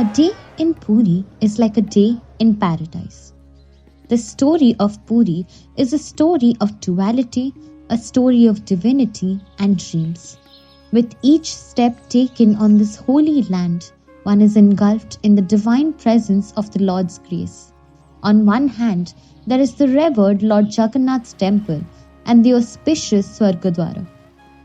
A day in Puri is like a day in paradise. The story of Puri is a story of duality, a story of divinity and dreams. With each step taken on this holy land, one is engulfed in the divine presence of the Lord's grace. On one hand, there is the revered Lord Jagannath Temple and the auspicious Swargadwara.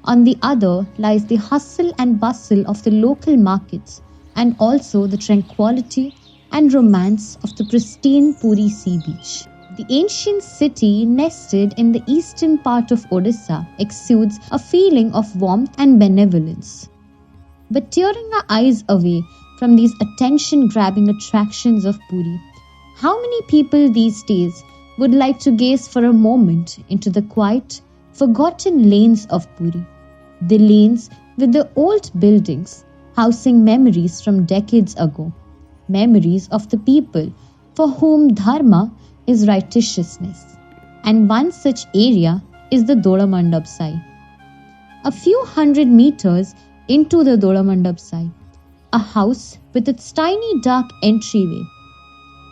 On the other lies the hustle and bustle of the local markets and also the tranquility and romance of the pristine Puri sea beach. The ancient city nested in the eastern part of Odissi exudes a feeling of warmth and benevolence. But tearing our eyes away from these attention-grabbing attractions of Puri, how many people these days would like to gaze for a moment into the quiet, forgotten lanes of Puri? The lanes with the old buildings housing memories from decades ago, memories of the people for whom dharma is righteousness. And one such area is the Dolamandap Sai. A few hundred meters into the Dolamandap Sai, a house with its tiny dark entryway,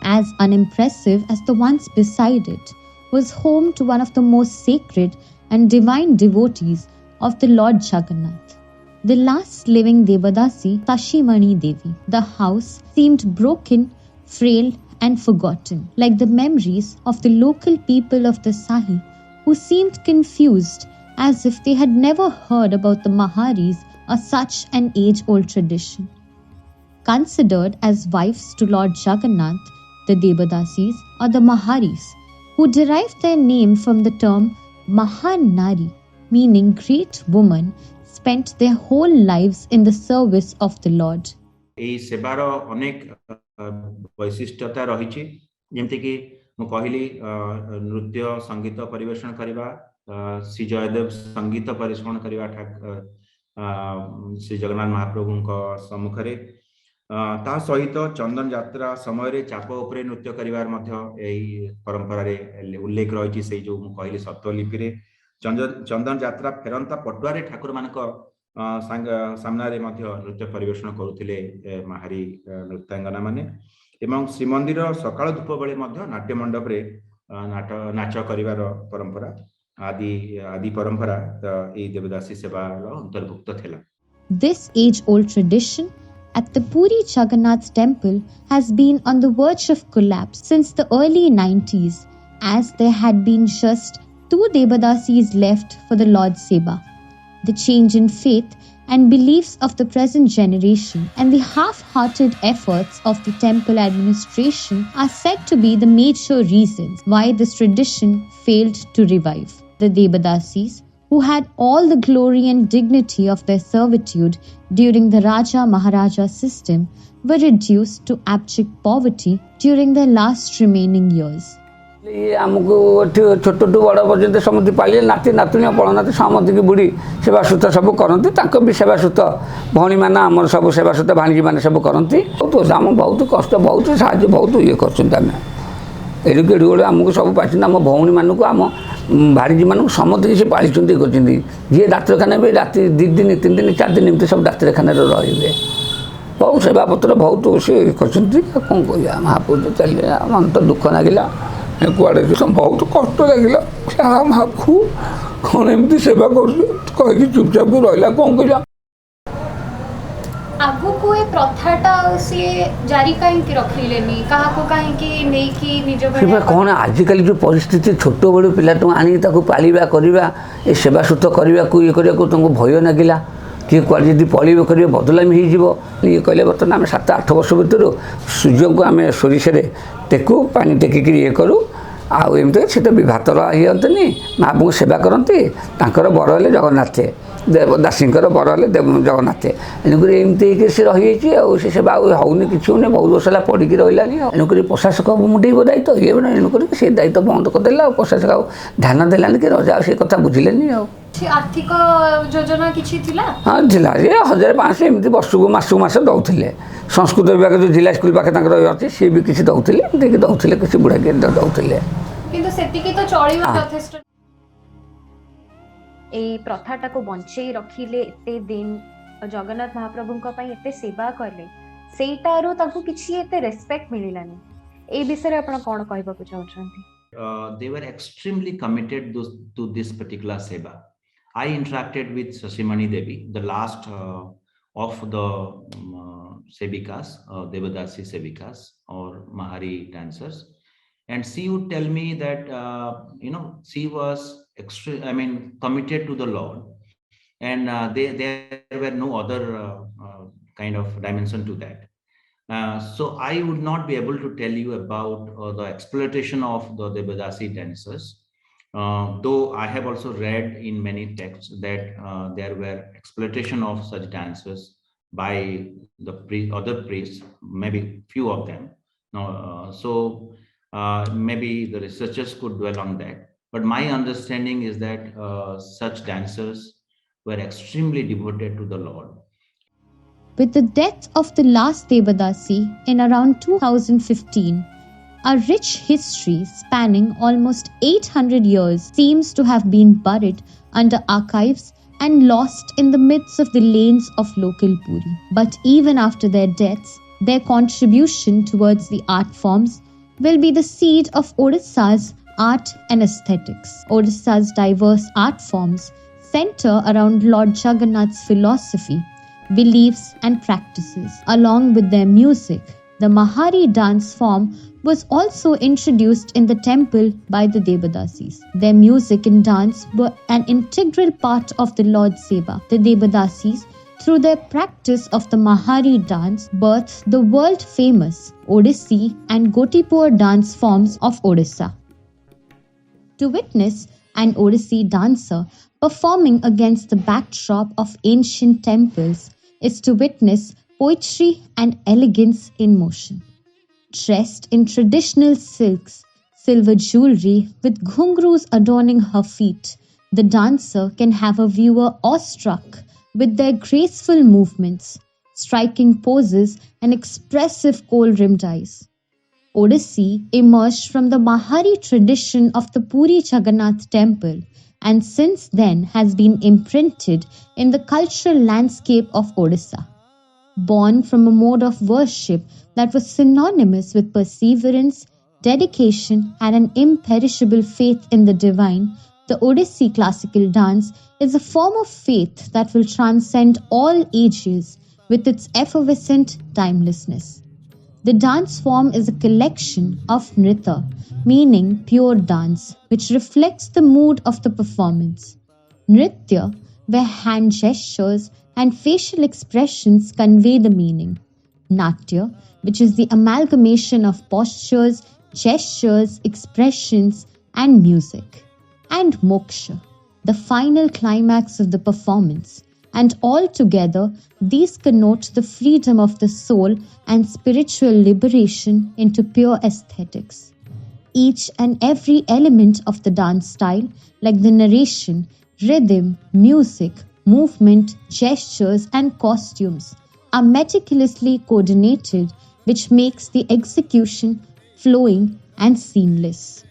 as unimpressive as the ones beside it, was home to one of the most sacred and divine devotees of the Lord Jagannath, the last living Devadasi, Tashimani Devi. The house seemed broken, frail and forgotten, like the memories of the local people of the Sahi, who seemed confused as if they had never heard about the Maharis or such an age-old tradition. Considered as wives to Lord Jagannath, the Devadasis or the Maharis, who derived their name from the term Mahanari, meaning great woman, spent their whole lives in the service of the Lord. এই সেবার অনেক বৈশিষ্ট্যতা রয়েছে, যেমতি কি ମୁଁ କହିଲି ନୃତ୍ୟ ସଙ୍ଗୀତ ପରିବେଷଣ କରିବା, ଶ୍ରୀ ଜୟଦେବ ସଙ୍ଗୀତ ପରିବେଷଣ କରିବା ଶ୍ରୀ ଜଗନ୍ନାଥ ମହାପ୍ରଭୁଙ୍କ ସମ୍ମୁଖରେ, ତା ସହିତ ଚନ୍ଦନ ଯାତ୍ରା ସମୟରେ ଚାପ ଉପରେ ନୃତ୍ୟ କରିବାର ମଧ୍ୟ ଏହି ପରମ୍ପରାରେ ଉଲ୍ଲେଖ ରହିଛି। ସେଇ ଯୋଉ ମୁଁ କହିଲି ସତ୍ୱଲିପିରେ ଚନ୍ଦନ ଯାତ୍ରା ଫେରନ୍ତା ପଟୁଆରେ ଠାକୁର ମାନଙ୍କ ସାମ୍ନାରେ ମଧ୍ୟ ନୃତ୍ୟ ପରିବେଷଣ କରୁଥିଲେ ମାହାରୀ ନୃତ୍ୟାଙ୍ଗନା ମାନେ, ଏବଂ ଶ୍ରୀମନ୍ଦିର ସକାଳ ଧୂପ ବେଳେ ମଧ୍ୟ ନାଟ୍ୟ ମଣ୍ଡପରେ ନାଚ କରିବାର ପରମ୍ପରା ଆଦି ପରମ୍ପରା ଏହି ଦେବଦାସୀ ସେବାର ଅନ୍ତର୍ଭୁକ୍ତ ଥିଲା। This age-old tradition at the Puri Jagannath Temple has been on the verge of collapse since the early 90s, as there had been just 2 Devadasis left for the Lord's Seva. The change in faith and beliefs of the present generation and the half-hearted efforts of the temple administration are said to be the major reasons why this tradition failed to revive. The Devadasis, who had all the glory and dignity of their servitude during the Raja Maharaja system, were reduced to abject poverty during their last remaining years. आमको छोट बड़ पर्यटन समझ पाइले नाती नातुणी पड़नाती समझी बुढ़ी सेवासुत सब करती भी सेवासुत भौणी मैंने आम सब सेवासुत भाणीजी मैंने सब करती बहुत आम बहुत कष्ट बहुत साहय बहुत ये कर एडुकेट गोटे आमको सब पाई आम भौणी मानक आम भाणीजी मानक समझ से पाई कर जी डाक्तखाना भी राति 2 दिन 3 दिन 4 दिन एमती सब डाक्तखाना रे बहुत सेवा पत्र बहुत से कर कौन कह महापुर चलिए मन तो दुख लगिला कुआड़े बहुत कष्ट लगे महापू कौन एमती सेवा कर चुपचाप रहा कौन कर आगु को ए प्रथाटा से जारी काहे रखिलेनी कहा को काहे कि नहीं कि निज सेवा कौन आजिकल जो परिस्थिति छोट बड़ पिला तुम आनी ताको पालिबा करबा ए सेवा सुत करबा को ये करबा को तुमको भय लागिला किए कुआड़े जदि पलिब करेंगे बदलामी हो ये कहले बर्तमान आम 7-8 वर्ष भर सूर्य को आम सोरिष टेकू पानी टेकिक ये करूँ आमती से तो विभातर हतनी महाप्रभु सेवा करती बर हेले जगन्नाथ देवदासी बर हेले जगन्नाथ तेणुक एमती से रही से सेवा होनी कि बहुत वर्ष है पड़ी रहा तेणुक प्रशासक मुंडेब दायित्व ये तेणुक से दायित्व बंद करदेला प्रशासक ध्यान देलानी कि रजा से कथा बुझिले आर्थिक योजना किछि थिला हाँ थिला ये 1500 एमती वर्ष को मास दौले संस्कृत विभाग जो जिला स्कूल पाखे अच्छे सी भी किसी दौले देखिए दौले किसी बुढ़ा के दौले किंतु सेतिकी तो चलिबा यथेष्ट ए प्रथाटा को बंचई रखिले एते दिन जगन्नाथ महाप्रभुଙ୍କ ପାଇଁ एते सेवा कले ସେଇଟାରୁ ତାଙ୍କୁ କିଛି ଏତେ ରେସ୍ପେକ୍ଟ ମିଳିଲାନି। ଏ ବିଷୟରେ ଆପଣ କ'ଣ କହିବାକୁ ଚାହୁଁଛନ୍ତି? They were extremely committed to this particular seva. I interacted with Shashimani Devi, the last of the sevikas, Devadasi sevikas or Mahari dancers, and she would tell me that she was committed to the Lord, and there were no other kind of dimension to that. So I would not be able to tell you about the exploitation of the Devadasi dancers, though I have also read in many texts that there were exploitation of such dancers by the other priests, maybe few of them. Maybe the researchers could dwell on that. But my understanding is that such dancers were extremely devoted to the Lord. With the death of the last Devadasi in around 2015, a rich history spanning almost 800 years seems to have been buried under archives and lost in the midst of the lanes of local Puri. But even after their deaths, their contribution towards the art forms will be the seed of Odissa's art and aesthetics. Odissa's diverse art forms center around Lord Jagannath's philosophy, beliefs and practices. Along with their music, the Mahari dance form was also introduced in the temple by the Devadasis. Their music and dance were an integral part of the Lord's Seva. The Devadasis, through their practice of the Mahari dance, birthed the world-famous Odissi and Gotipur dance forms of Odisha. To witness an Odissi dancer performing against the backdrop of ancient temples is to witness poetry and elegance in motion. Dressed in traditional silks, silver jewelry with ghungroos adorning her feet, the dancer can have a viewer awestruck with their graceful movements, striking poses and expressive kohl-rimmed eyes. Odissi emerged from the Mahari tradition of the Puri Jagannath Temple and since then has been imprinted in the cultural landscape of Odisha. Born from a mode of worship that was synonymous with perseverance, dedication, and an imperishable faith in the divine, the Odissi classical dance is a form of faith that will transcend all ages with its effervescent timelessness. The dance form is a collection of nritya, meaning pure dance, which reflects the mood of the performance. Nritya, where hand gestures and facial expressions convey the meaning. Natya, which is the amalgamation of postures, gestures, expressions, and music. And moksha, the final climax of the performance. And altogether, these connote the freedom of the soul and spiritual liberation into pure aesthetics. Each and every element of the dance style, like the narration, rhythm, music, movement, gestures, and costumes, are meticulously coordinated, which makes the execution flowing and seamless.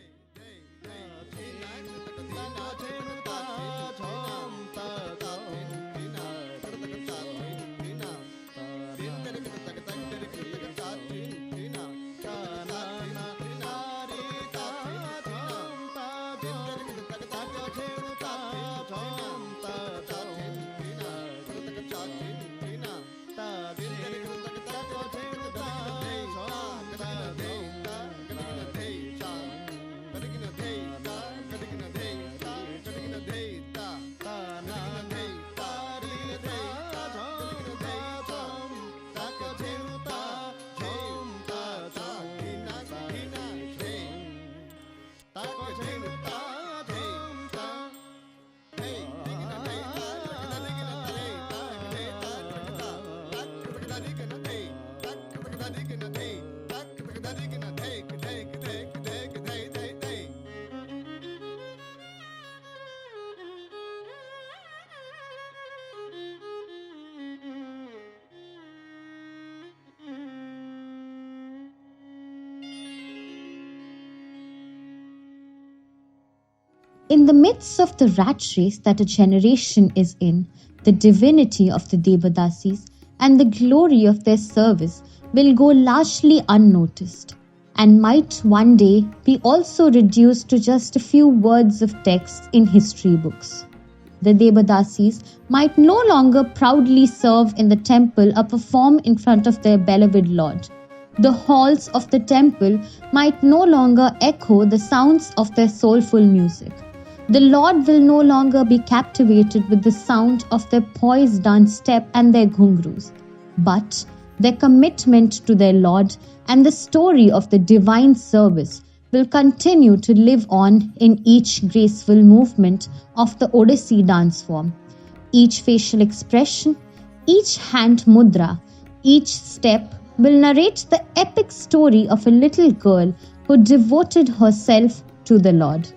In the midst of the rat race that a generation is in, the divinity of the Devadasis and the glory of their service will go largely unnoticed and might one day be also reduced to just a few words of text in history books. The Devadasis might no longer proudly serve in the temple or perform in front of their beloved Lord. The halls of the temple might no longer echo the sounds of their soulful music. The Lord will no longer be captivated with the sound of their poised dance step and their ghungroos, but their commitment to their Lord and the story of the divine service will continue to live on in each graceful movement of the Odissi dance form. Each facial expression, each hand mudra, each step will narrate the epic story of a little girl who devoted herself to the Lord.